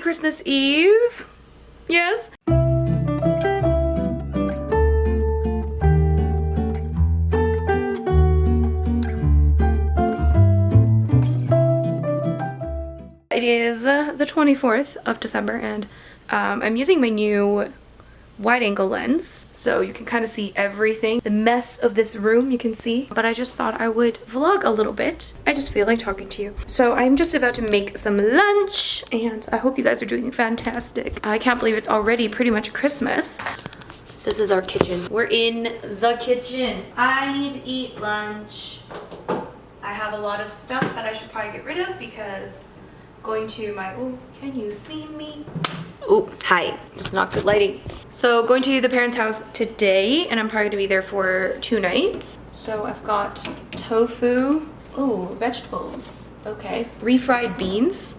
Christmas Eve. Yes. It is the 24th of December, and I'm using my new wide angle lens so you can kind of see everything. The mess of this room you can see, but I just thought I would vlog a little bit. I just feel like talking to you. So I'm just about to make some lunch, and I hope you guys are doing fantastic. I can't believe it's already pretty much Christmas. This is our kitchen. We're in the kitchen. I need to eat lunch. I have a lot of stuff that I should probably get rid of because going to my, oh, can you see me? Oh, hi, it's not good lighting. So going to the parents' house today, and I'm probably gonna be there for 2 nights. So I've got tofu, oh, vegetables, okay. Refried beans,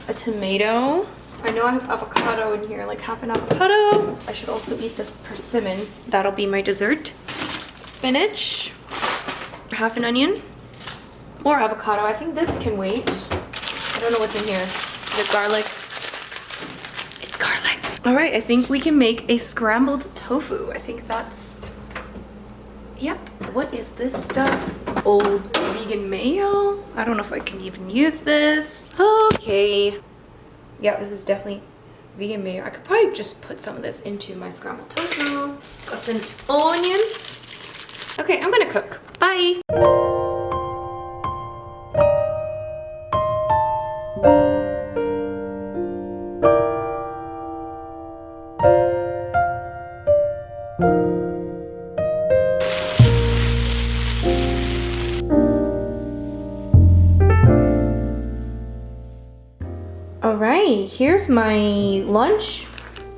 a tomato. I know I have avocado in here, like half an avocado. I should also eat this persimmon. That'll be my dessert. Spinach, half an onion, more avocado. I think this can wait. I don't know what's in here. Is it garlic? It's garlic. All right, I think we can make a scrambled tofu. I think that's, yep. What is this stuff? Old vegan mayo? I don't know if I can even use this. Okay. Yeah, this is definitely vegan mayo. I could probably just put some of this into my scrambled tofu. Got some onions. Okay, I'm gonna cook. Bye. All right, here's my lunch.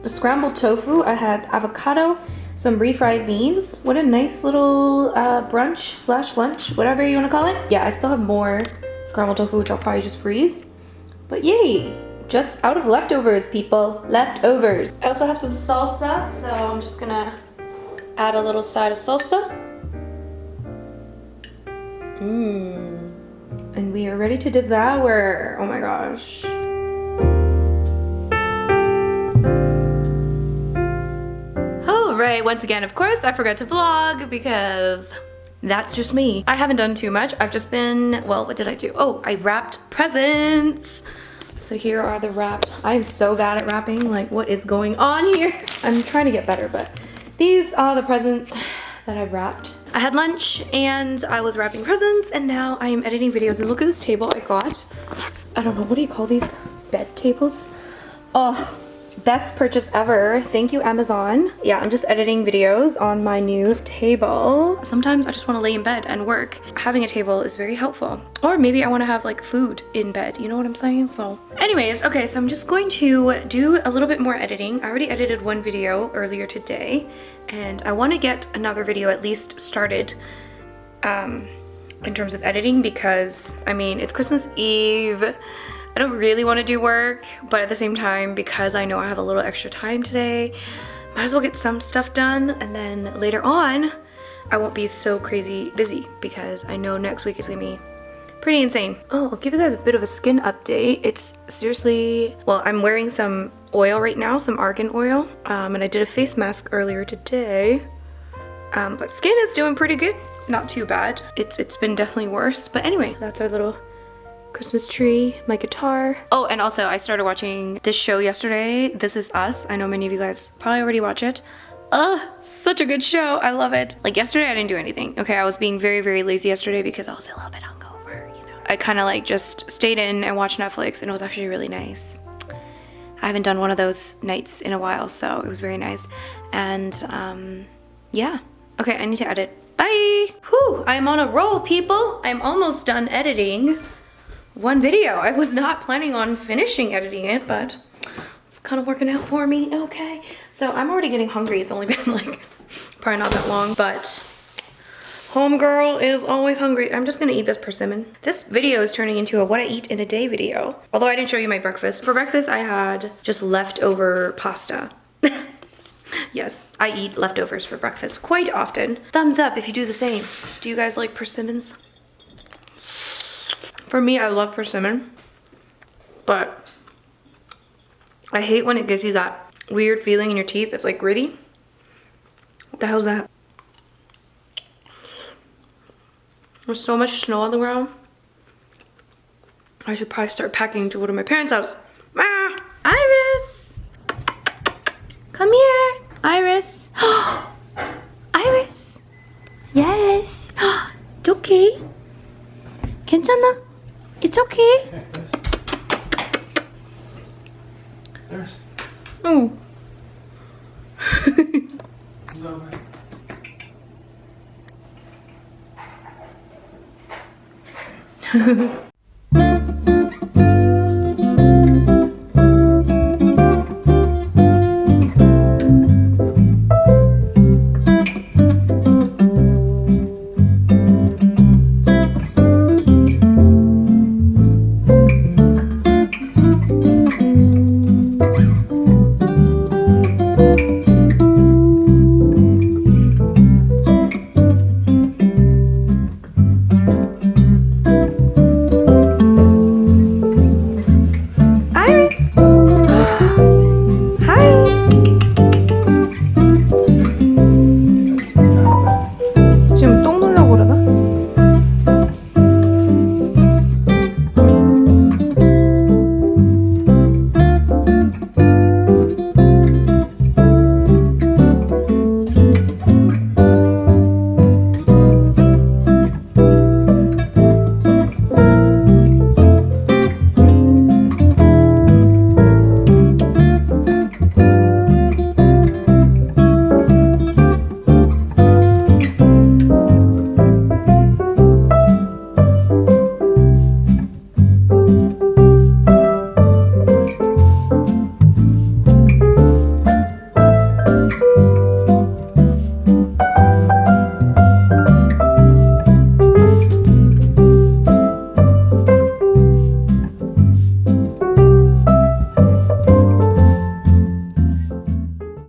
The scrambled tofu. I had avocado, some refried beans. What a nice little brunch slash lunch, whatever you want to call it. Yeah, I still have more scrambled tofu, which I'll probably just freeze. But yay, just out of leftovers, people. Leftovers. I also have some salsa, so I'm just gonna add a little side of salsa. And we are ready to devour. Oh my gosh. Alright, once again, of course, I forgot to vlog because that's just me. I haven't done too much. I've just been, well, what did I do? Oh, I wrapped presents. So here are the wrapped. I'm so bad at wrapping. Like, what is going on here? I'm trying to get better, but these are the presents that I've wrapped. I had lunch and I was wrapping presents, and now I am editing videos. And look at this table I got. I don't know, what do you call these? Bed tables? Oh, best purchase ever. Thank you, Amazon. Yeah, I'm just editing videos on my new table. Sometimes I just want to lay in bed and work. Having a table is very helpful. Or maybe I want to have like food in bed. You know what I'm saying? So anyways, okay, so I'm just going to do a little bit more editing. I already edited one video earlier today, and I want to get another video at least started in terms of editing because, I mean, it's Christmas Eve. I don't really want to do work, but at the same time, because I know I have a little extra time today, might as well get some stuff done, and then later on, I won't be so crazy busy because I know next week is gonna be pretty insane. Oh, I'll give you guys a bit of a skin update. It's seriously, well, I'm wearing some oil right now, some argan oil, and I did a face mask earlier today, but skin is doing pretty good. Not too bad. It's been definitely worse, but anyway, that's our little Christmas tree, my guitar. Oh, and also I started watching this show yesterday, This Is Us. I know many of you guys probably already watch it. Such a good show. I love it. Like yesterday I didn't do anything. Okay, I was being very, very lazy yesterday because I was a little bit hungover, you know. I kind of like just stayed in and watched Netflix, and it was actually really nice. I haven't done one of those nights in a while, so it was very nice. And yeah. Okay, I need to edit. Bye! Whew, I'm on a roll, people. I'm almost done editing one video. I was not planning on finishing editing it, but it's kind of working out for me. Okay, so I'm already getting hungry. It's only been like probably not that long, but homegirl is always hungry. I'm just gonna eat this persimmon. This video is turning into a what I eat in a day video, although I didn't show you my breakfast. For breakfast I had just leftover pasta. Yes, I eat leftovers for breakfast quite often. Thumbs up if you do the same. Do you guys like persimmons? For me, I love persimmon, but I hate when it gives you that weird feeling in your teeth. It's like gritty. What the hell's that? There's so much snow on the ground. I should probably start packing to go to my parents' house. Ah! Iris! Come here, Iris. Iris! Yes! It's okay. 괜찮아? It's okay. There's. Oh. No way.